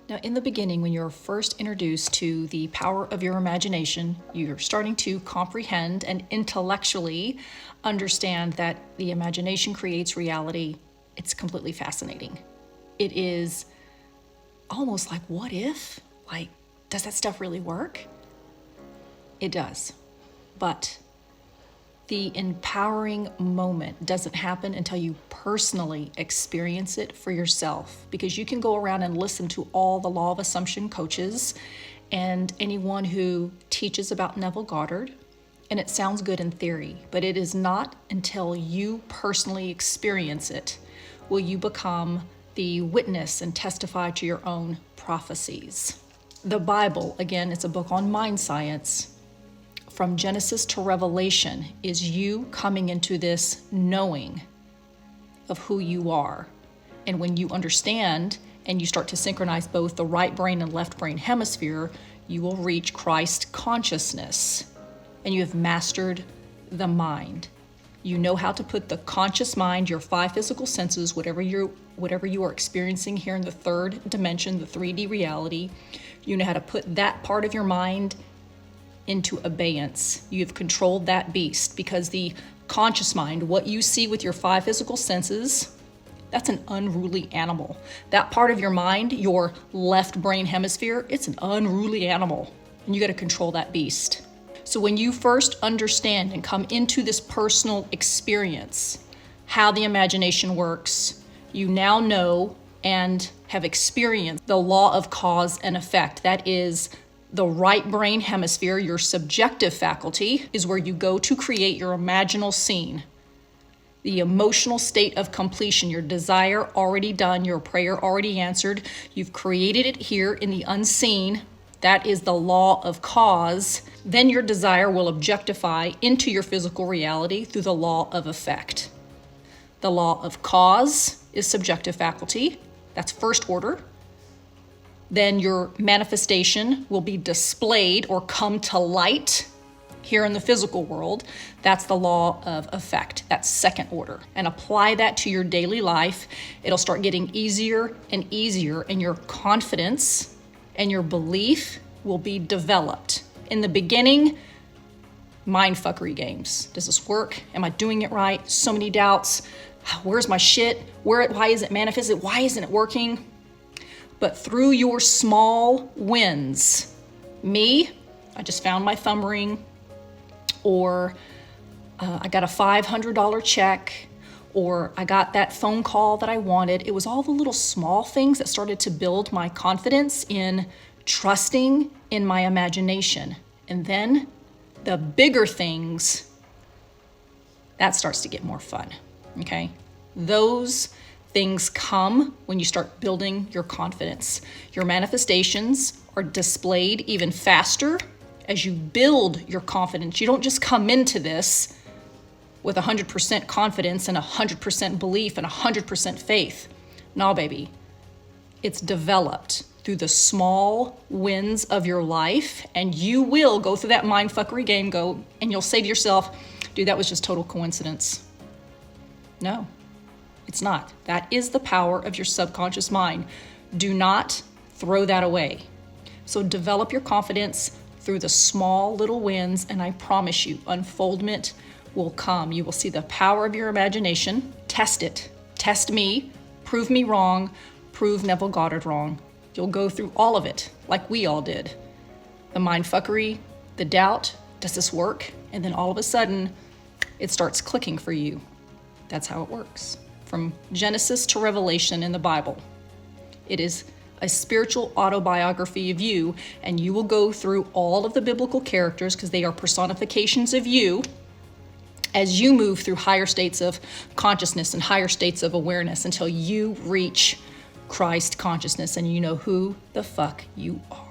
Now, in the beginning, when you're first introduced to the power of your imagination, you're starting to comprehend and intellectually understand that the imagination creates reality. It's completely fascinating. It is almost like, what if? Like, does that stuff really work? It does. But the empowering moment doesn't happen until you personally experience it for yourself, because you can go around and listen to all the law of assumption coaches and anyone who teaches about Neville Goddard, and it sounds good in theory, but it is not until you personally experience it will you become the witness and testify to your own prophecies. The Bible, again, it's a book on mind science. From Genesis to Revelation is you coming into this knowing of who you are. And when you understand and you start to synchronize both the right brain and left brain hemisphere, you will reach Christ consciousness. And you have mastered the mind. You know how to put the conscious mind, your 5 physical senses, whatever you are experiencing here in the 3rd dimension, the 3D reality, you know how to put that part of your mind into abeyance. You have controlled that beast, because the conscious mind, what you see with your 5 physical senses, that's an unruly animal. That part of your mind, your left brain hemisphere, it's an unruly animal, and you got to control that beast. So when you first understand and come into this personal experience, how the imagination works, you now know and have experienced the law of cause and effect. That is, the right brain hemisphere, your subjective faculty, is where you go to create your imaginal scene. The emotional state of completion, your desire already done, your prayer already answered. You've created it here in the unseen. That is the law of cause. Then your desire will objectify into your physical reality through the law of effect. The law of cause is subjective faculty. That's first order. Then your manifestation will be displayed or come to light here in the physical world. That's the law of effect. That's second order. And apply that to your daily life. It'll start getting easier and easier, and your confidence and your belief will be developed. In the beginning, mindfuckery games. Does this work? Am I doing it right? So many doubts. Where's my shit? Why isn't it manifested? Why isn't it working? But through your small wins, I just found my thumb ring, or I got a $500 check, or I got that phone call that I wanted. It was all the little small things that started to build my confidence in trusting in my imagination. And then the bigger things, that starts to get more fun, okay? Those things come when you start building your confidence. Your manifestations are displayed even faster as you build your confidence. You don't just come into this with 100% confidence and 100% belief and 100% faith. No, baby. It's developed through the small wins of your life, and you will go through that mindfuckery game, and you'll say to yourself, dude, that was just total coincidence. No. It's not. That is the power of your subconscious mind. Do not throw that away. So develop your confidence through the small little wins, and I promise you, unfoldment will come. You will see the power of your imagination. Test it. Test me. Prove me wrong. Prove Neville Goddard wrong. You'll go through all of it like we all did. The mindfuckery, the doubt, does this work? And then all of a sudden, it starts clicking for you. That's how it works. From Genesis to Revelation in the Bible. It is a spiritual autobiography of you, and you will go through all of the biblical characters because they are personifications of you as you move through higher states of consciousness and higher states of awareness until you reach Christ consciousness and you know who the fuck you are.